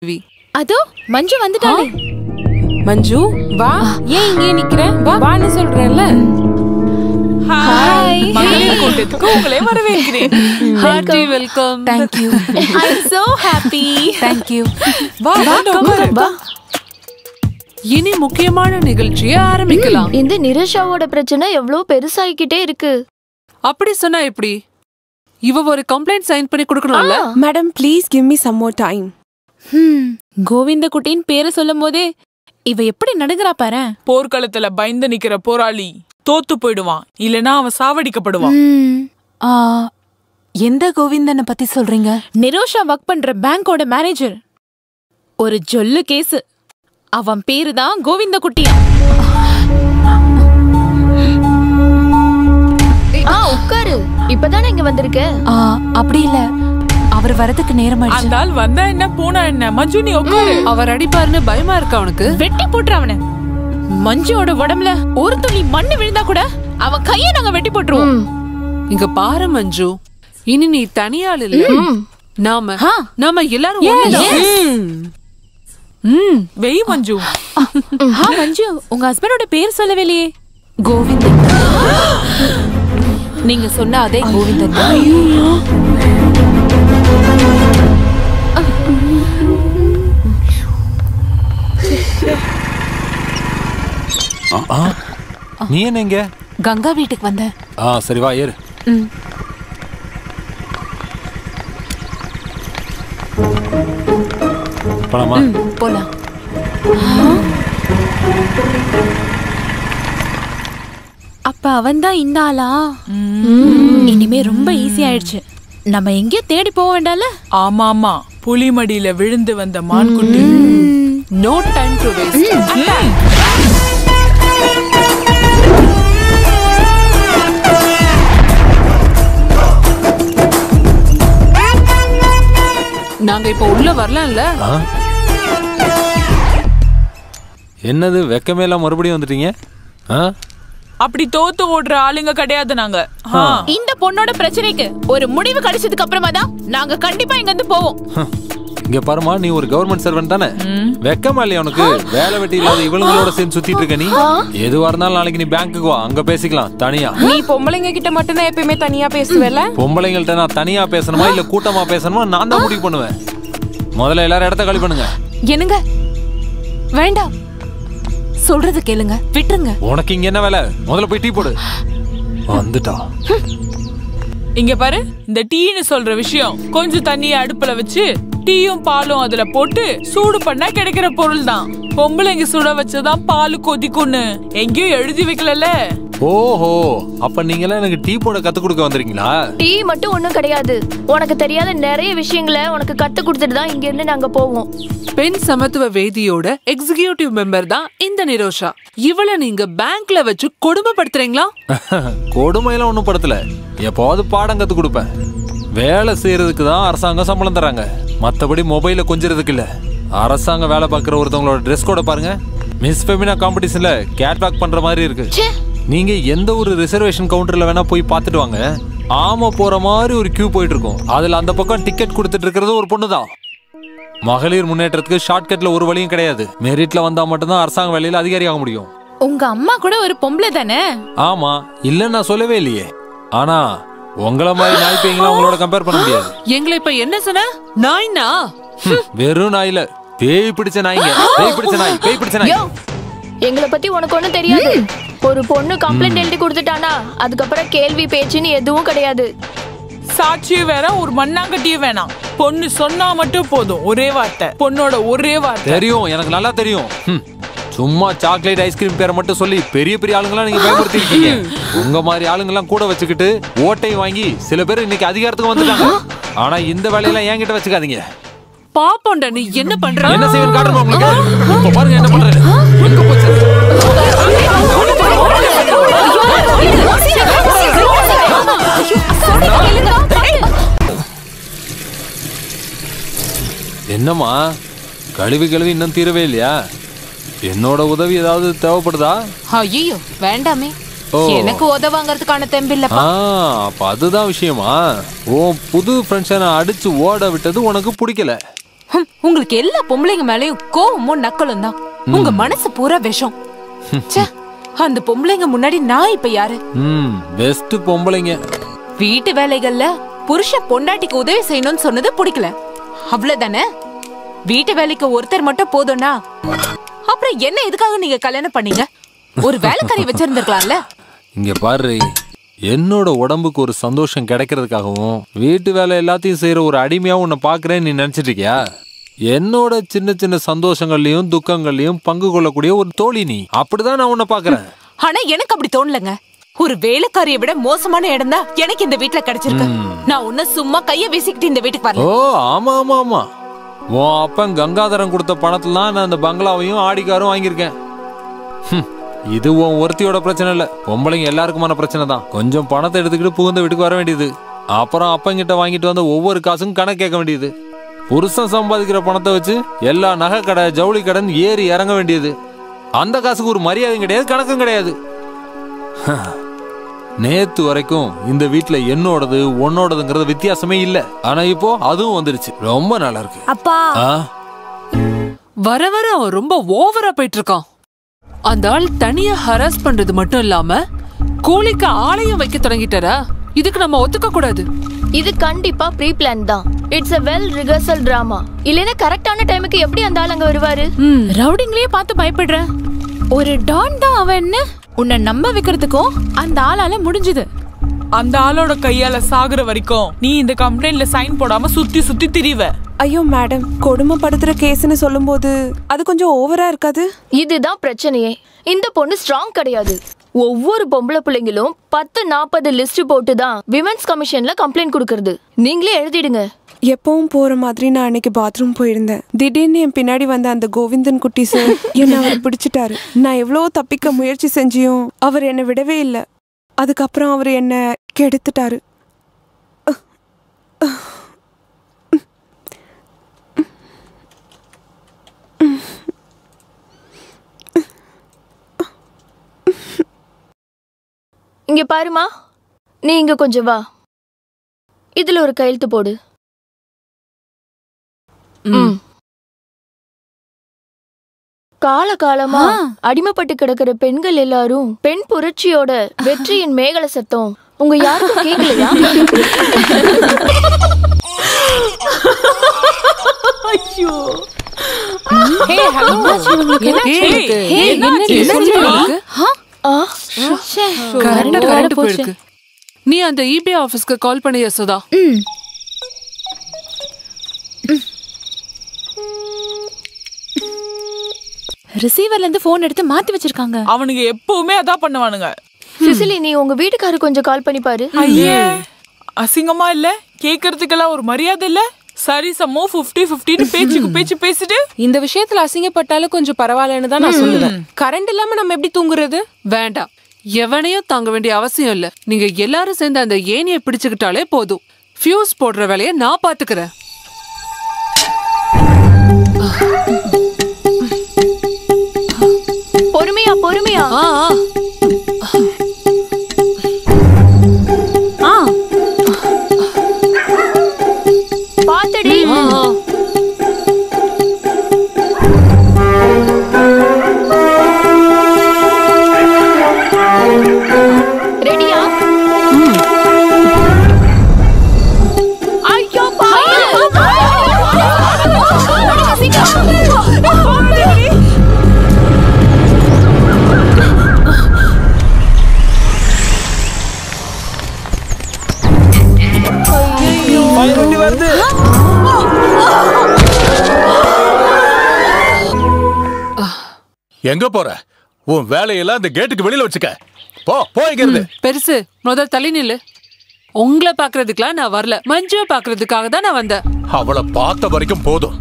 அதோ மஞ்சு வந்துட்டாளே. மஞ்சு வா. ஏன் இங்கே நிக்கிற? வா வான்னு சொல்றேன்ல. ஹாய். மகளிர் கூட்டத்துக்கு உங்களை வரவேற்கிறேன். Hearty welcome. Thank you. I am so happy. Thank you. வா வா. இனி முக்கியமான நிகழ்ச்சியை ஆரம்பிக்கலாம். இந்த நிரஷாவோட பிரச்சனை எவ்வளவு பெருசாகிக்கிட்டே இருக்கு. அப்படி சொன்னா எப்படி? இவ ஒரு கம்ப்ளைண்ட் சைன் பண்ணி கொடுக்கணும்ல. Madam please give me some more time. கோவிந்த குட்டின் பேரை சொல்லும் போதே இவ எப்படி நடுங்கறா பாரு. போர்க்களத்துல பயந்து நிக்கிற போராளி தோத்து போயிடுவான், இல்லனா அவன் சாவடிக்கப்படுவான். எந்த கோவிந்தனை பத்தி சொல்றீங்க? நிரோஷா ஒர்க் பண்ற பேங்கோட மேனேஜர். ஒரு ஜொல்லு கேஸ். அவன் பேரு தான் கோவிந்த குட்டியா. உட்காரு. இப்பதானே இங்க வந்திருக்க? அப்படி இல்ல, அவர் வரதுக்கு நேரம் ஆயிடுச்சு. அந்த ஆள் வந்தா என்ன போனா என்ன? மஞ்சு நீ உட்காரு. அவர் அடிப்பாருன்னு பயமா இருக்கா அவனுக்கு? வெட்டி போட்டுற அவன. மஞ்சுவோட உடம்புல ஒரு துளி மண்ணு விழுந்தா கூட அவன் கைய நாங்க வெட்டி போட்டுருவோம். இங்க பாரு மஞ்சு, இனி நீ தனியாள் இல்ல. நாம எல்லாரும் ஒண்ணுதான். வெய் மஞ்சு. மஞ்சு உங்க ஹஸ்பண்டோட பேர் சொல்லவே இல்லையே. கோவிந்தன். நீங்க சொன்ன அதே கோவிந்தன். நீ என்ன இங்க? கங்கா வீட்டுக்கு வந்த. சரி வா ஏறு. போலாமா? போலாம். அப்ப அவன் தான் இந்த ஆளா? இனிமே ரொம்ப ஈஸி ஆயிடுச்சு. நம்ம எங்கேயோ தேடி போக வேண்டாம்ல. ஆமா ஆமா, புலிமடியில விழுந்து வந்த மான்குட்டி. No time to waste. நாங்க இப்ப உள்ள வரலாம்ல? என்னது வெக்கமே எல்லாம் மறுபடியும் வந்துட்டீங்க? அப்படி தோத்து ஓடுற ஆளுங்க கிடையாது நாங்க. இந்த பொண்ணோட பிரச்சனைக்கு ஒரு முடிவு கிடைச்சதுக்கு அப்புறமா தான் நாங்க கண்டிப்பா இங்க இருந்து போவோம். இங்க பாருமா, நீ ஒரு கவர்மெண்ட் சர்வெண்ட் தானே? வெக்கமா இல்லையா உனக்கு? வேலை வெட்டி இல்லாத இவளுங்களோட சேர்ந்து சுத்திட்டு இருக்க நீ. எதுவா இருந்தாலும் நாளைக்கு நீ பேங்க்குக்கு வா, அங்க பேசிக்கலாம் தனியா. நீ பொம்பளைங்க கிட்ட மட்டும் தான் எப்பயுமே தனியா பேசுவேல? பொம்பளைங்கள்ட்ட நான் தனியா பேசணுமா இல்ல கூட்டமா பேசணுமா நான் தான் முடிவு பண்ணுவேன். முதல்ல எல்லாரும் இடத்த காலி பண்ணுங்க. என்னங்க? வேண்டாம், சொல்றது கேளுங்க, விட்டுருங்க. உனக்கு இங்க என்ன வேலை? முதல்ல போய் டீ போடு. வந்துட்டா. இங்க பாரு, இந்த டீன்னு சொல்ற விஷயம் கொஞ்சம் தண்ணியை அடுப்புல வச்சு டீயும் பாலும் அதுல போட்டு சூடு பண்ணா கிடைக்கிற பொருள் தான். பொம்பளைங்க சுட வச்சதான் பால் கொதிக்கும்னு எங்கேயும் எழுதி வைக்கல. ஓஹோ, அப்ப நீங்க எல்லாம் எனக்கு டீ போட கத்து கொடுக்க வந்திருக்கீங்களா? டீ மட்டும் ஒண்ணும் கிடையாது. உனக்கு தெரியாத நிறைய விஷயங்களை உனக்கு கத்து கொடுத்துட்டு தான் இங்க இருந்து நாங்க போவோம். பெண் சமத்துவ வேதியோட எக்ஸிகியூட்டிவ் மெம்பர் தான் இந்த நிரோஷா. இவள நீங்க பேங்க்ல வச்சு கொடுமைப்படுத்துறீங்களா? கொடுமையெல்லாம் ஒண்ணும் படுத்தல. எப்போது பாடம் கத்து கொடுப்பேன். வேலை செய்யறதுக்கு தான் அரசாங்கம் சம்பளம் தராங்க, மத்தபடி மொபைல கொஞ்சிறதுக்கு இல்ல. அரசாங்க வேலை பார்க்குற ஒருத்தவங்களோட ட்ரெஸ் கோட பாருங்க. மிஸ் ஃபெமினா காம்படிஷன்ல கேட்வாக் பண்ற மாதிரி இருக்கு. நீங்க எந்த ஒரு ரிசர்வேஷன் கவுண்டர்ல வேணா போய் பார்த்துட்டு வாங்க. ஆமா போற மாதிரி ஒரு கியூ போயிட்டு இருக்கும். அதுல அந்த பக்கம் டிக்கெட் கொடுத்துட்டு இருக்கிறது ஒரு பொண்ணு தான். மகளிர் முன்னேற்றத்துக்கு ஷார்ட்கட்ல ஒரு வழியும் கிடையாது. மெரிட்ல வந்தா மட்டும்தான் அரசாங்க வேலையில அதிகாரி ஆக முடியும். உங்க அம்மா கூட ஒரு பொம்பளை தானே? ஆமா, இல்லன்னு நான் சொல்லவே இல்லையே. ஆனா உங்கள மாதிரி நாய் பேய்ங்களா உங்களோட கம்பேர் பண்ண முடியாது. எங்களை இப்ப என்ன சொன்ன? நாய்னா? வெறும் நாயில பேய் பிடிச்ச நாய்ங்க. பேய் பிடிச்ச நாய், பேய் பிடிச்ச நாய். எங்களை பத்தி உனக்கு ஒண்ணும் தெரியாது. ஒரு பொண்ணு கம்ப்ளைண்ட் எழுதி கொடுத்துட்டானா அதுக்கப்புறம் கேள்வி பேச்சுன்னு எதுவும் கிடையாது. சாட்சியும் வேற, ஒரு மண்ணாங்கட்டியும் வேணாம். பொண்ணு சொன்னா மட்டும் போதும். ஒரே வார்த்தை, பொண்ணோட ஒரே வார்த்தை. தெரியும், எனக்கு நல்லா தெரியும். சும்மா சாக்லேட் ஐஸ்கிரீம் பேரை மட்டும் சொல்லி பெரிய பெரிய ஆளுங்கெல்லாம் நீங்க பயமுறுத்தி இருக்கீங்க. உங்க மாதிரி ஆளுங்கெல்லாம் கூட வச்சுக்கிட்டு ஓட்டை வாங்கி சில பேர் இன்னைக்கு அதிகாரத்துக்கு வந்துட்டாங்க. ஆனா இந்த வேலையெல்லாம் என்கிட்ட வச்சுக்காதீங்க. பாப்போண்டா நீ என்ன பண்ற? என்ன செய்வேன்னு காட்டுறோம் உங்களுக்கு. இப்ப பாருங்க என்ன பண்றேன். எங்க போச்சு? என்னம்மா கழுவி கழுவி இன்னும் தீரவே இல்லையா? என்னோட உதவி ஏதாவது தேவைப்படுதா? ஐயோ வேண்டாமே, எனக்கு உதவாங்கிறதுக்கான தெம்பில்லப்பா. அப்ப அதுதான் விஷயமா? ஓ புது ஃப்ரெண்ட்ஸை நான் அடிச்சு ஓட விட்டது உனக்கு பிடிக்கல. உங்களுக்கு எல்லா பொம்பளைங்க மேலயும் கோவமும் நக்கலும் தான். உங்க மனசு பூரா விஷம். ச்சே, அந்த பொம்பளைங்க முன்னாடி நான் இப்ப யாரு? பெஸ்ட் பொம்பளைங்க. வீட்டு வேலைகள்ல புருஷன் பொண்டாட்டிக்கு உதவி செய்யணும்னு சொன்னது பிடிக்கல, அவ்வளவுதானே? வீட்டு வேலைக்கு ஒருத்தர் மட்டும் போதும்னா அப்புறம் என்ன எதுக்காக நீங்க கல்யாணம் பண்ணீங்க? ஒரு வேலைக்காரி வச்சிருந்திருக்கலாம்ல. இங்க பாரு, என்னோட உடம்புக்கு ஒரு சந்தோஷம் கிடைக்கிறதுக்காகவும் வீட்டு வேலை எல்லாத்தையும் செய்யற ஒரு அடிமையாவும் உன்னை பாக்குறேன்னு நீ நினைச்சிட்டு இருக்கியா? என்னோட சின்ன சின்ன சந்தோஷங்கள்லயும் துக்கங்கள்லயும் பங்கு கொள்ளக்கூடிய ஒரு தோழி நீ. அப்படிதான் நான் உன்னை பாக்குறேன். ஆனா எனக்கு அப்படி தோணலங்க. ஒரு வேலைக்காரியை விட மோசமான இடம் தான் எனக்கு இந்த வீட்டுல கிடைச்சிருக்கு. நான் உன்ன சும்மா கைய வீசிக்கிட்டு இந்த வீட்டுக்கு வரல. ஓ ஆமா ஆமா ஆமா, உன் அப்பன் கங்காதரன் கொடுத்த பணத்துல நான் அந்த பங்களாவையும் ஆடிக்காரும் வாங்கியிருக்கேன். இது உன் ஒருத்தியோட பிரச்சனை இல்ல, பொம்பளைங்க எல்லாருக்குமான பிரச்சனை தான். கொஞ்சம் பணத்தை எடுத்துக்கிட்டு புகுந்த வீட்டுக்கு வர வேண்டியது, அப்புறம் அப்பங்கிட்ட வாங்கிட்டு வந்த ஒவ்வொரு காசும் கணக்கு கேட்க வேண்டியது, புருஷன் சம்பாதிக்கிற பணத்தை வச்சு எல்லா நகை கடை ஜவுளி கடன் ஏறி இறங்க வேண்டியது. அந்த காசுக்கு ஒரு மரியாதையும் கிடையாது, கணக்கும் கிடையாது. நேத்து வரைக்கும் இந்த வீட்டுல என்னோடது உன்னோடதுங்கிறது வித்தியாசமே இல்ல. ஆனா இப்போ அதுவும் வந்துருச்சு. ரொம்ப நல்லா இருக்கு. அப்பா வர வர அவன் ரொம்ப ஓவரா போயிட்டு இருக்கான். அந்த ஆள் தனியா ஹராஸ் பண்றது மட்டும் இல்லாம கூலிக்கு ஆளையும் வைக்க தொடங்கிட்டாரா? இதுக்கு நம்ம ஒத்துக்க கூடாது. இது கண்டிப்பா ப்ரீ பிளான் தான். It's a well rehearsal drama. இல்லனா கரெக்டான டைமுக்கு எப்படி அந்த ஆள் அங்க வருவாரு? ரவுடிங்களே பார்த்து பயப்படுறேன். ஒரு டான் தான் அவன். என்ன உன்னை நம்ப வைக்கிறதுக்கும் அந்த ஆளால முடிஞ்சது. அந்த ஆளோட கையால சாகுற வரைக்கும் நீ இந்த கம்ப்ளைண்ட்ல சைன் போடாம சுத்தி சுத்தி திரிவ. ஐயோ மேடம், கொடுமைப்படுத்துற கேஸ்னு சொல்லும்போது அது கொஞ்சம் ஓவரா இருக்காது? இதுதான் பிரச்சனையே. இந்த பொண்ணு ஸ்ட்ராங் கிடையாது. ஒவ்வொரு பொம்பளை பிள்ளைங்களும் 10-40 லிஸ்ட் போட்டு தான் விமென்ஸ் கமிஷன்ல கம்ப்ளைண்ட் கொடுக்கறது. நீங்களே எழுதிடுங்க. எப்பவும் போற மாதிரி நான் அன்னைக்கு பாத்ரூம் போயிருந்தேன். திடீர்னு என் பின்னாடி வந்த அந்த கோவிந்தன் குட்டி சார் என்ன அவர் பிடிச்சிட்டாரு. நான் எவ்வளவோ தப்பிக்க முயற்சி செஞ்சியும் அவர் என்னை விடவே இல்லை. அதுக்கப்புறம் அவர் என்ன கெடுத்துட்டாரு. இங்க பாருமா, நீ இங்க கொஞ்சம் வா. இதுல ஒரு கையெழுத்து போடு. காலகாலமா அடிமைப்பட்டு கிடக்கிற பெண்கள் எல்லாரும் பெண் புரட்சியோட வெற்றியின் மேகல சத்தம் உங்க யாருக்கும் கேட்கலையா? ஐயோ, நீ அந்த இபி ஆபீஸ்க்கு கால் பண்ணி யசோதா. ரிசீவர்ல இருந்து போன் எடுத்து மாத்தி வச்சிருக்காங்க. அவனுங்க எப்பவுமே அதான் பண்ணுவானுங்க. சிசிலி, நீ உங்க வீட்டுக்காரு கொஞ்சம் கால் பண்ணி பாரு. ஐயே, அசிங்கமா இல்ல? கேக்குறதுக்கெல்லாம் ஒரு மரியாதை இல்ல? சரி சமோ 50-50 பேச்சுக்கு பேச்சு பேசிட்டு இந்த விஷயத்துல அசிங்கப்பட்டாலும் கொஞ்சம் பரவாயில்லன்னு தான் நான் சொல்லுவேன். கரண்ட் இல்லாம நம்ம எப்படி தூங்குறது? வேண்டாம், எவனையும் தாங்க வேண்டிய அவசியம் இல்ல. நீங்க எல்லாரும் சேர்ந்து அந்த ஏனியை பிடிச்சுக்கிட்டாலே போதும். ஃபியூஸ் போடுற வேலையை நான் பாத்துக்கிறேன். பொறுமையா பொறுமையா. பாத்தடி. ரெடியா? ஐயோ எங்க போற? உன் வேலையெல்லாம் இந்த கேட்டுக்கு வெளியில வச்சுக்க. போ போய்கிறது. பெருசு, முதல் தள்ளி நில்லு. உங்களை பாக்குறதுக்குலாம் நான் வரல, மஞ்சுவை பாக்குறதுக்காக தான் நான் வந்தேன். அவளை பார்த்த வரைக்கும் போதும்.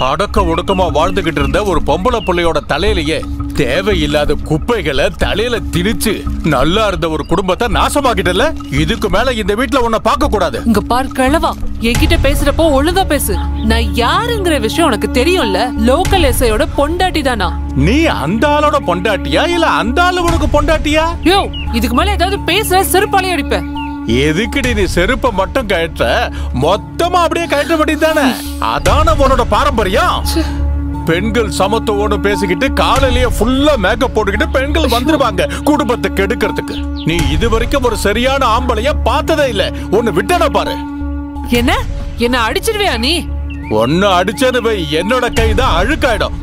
அடக்க ஒடுக்கமா வாழ்ந்துகிட்டு இருந்த ஒரு பொம்பளை பிள்ளையோட தலையிலேயே தேவையில்லாத குப்பைகளை தலையில திணிச்சு நல்லா இருந்த ஒரு குடும்பத்தை நாசமாக்கிட்டல. இதுக்கு மேல இந்த வீட்டுல உன்னை பார்க்க கூடாது. இங்க பார் கிழவா, என்கிட்ட பேசுறப்போ ஒழுங்கா பேசு. நான் யாருங்கிற விஷயம் உனக்கு தெரியும்ல. லோக்கல் எஸ்ஐயோட பொண்டாட்டி தானா? நீ அந்த ஆளோட பொண்டாட்டியா இல்ல அந்த ஆளு உனக்கு பொண்டாட்டியா? யோ, இதுக்கு மேல ஏதாவது பேச செருப்பாலே அடிப்பேன். எதுக்குடி நீ செருப்பை மட்டும் கழற்ற? மொத்தமா அப்படியே கழட்ட வேண்டியதானே? அதான உன்னோட பாரம்பரியம். பெண்கள் சமத்துவம்னு பேசிக்கிட்டு காலையிலேயே ஃபுல்லா மேக்கப் போட்டுக்கிட்டு பெண்கள் வந்துருவாங்க குடும்பத்தை கெடுக்கிறதுக்கு. நீ இதுவரைக்கும் ஒரு சரியான ஆம்பளைய பார்த்ததே இல்ல. ஒன்னு விட்டன பாரு. என்ன அடிச்சிருவியா நீ? ஒன்னு அடிச்சேன்னு வை, என்னோட கைதான் அழுக்காயிடும்.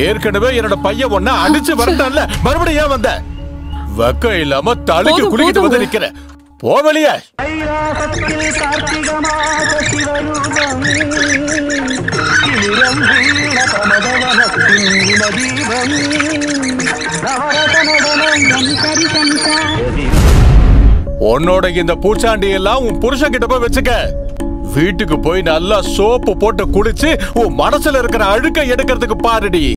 ஏற்கனவே என்னோட பையன் ஒன்ன அடிச்சு வரட்டான்ல, மறுபடியும் ஏன் வந்த? வெக்க இல்லாம தலைக்கு குளிக்கிட்டு வந்து நிக்கிற. போ வெளியே. உன்னோட இந்த பூச்சாண்டி எல்லாம் உன் புருஷன் கிட்ட போய் வச்சுக்க. வீட்டுக்கு போய் நல்லா சோப்பு போட்டு குளிச்சு உன் மனசுல இருக்கிற அழுக்க எடுக்கிறதுக்கு பாருடி.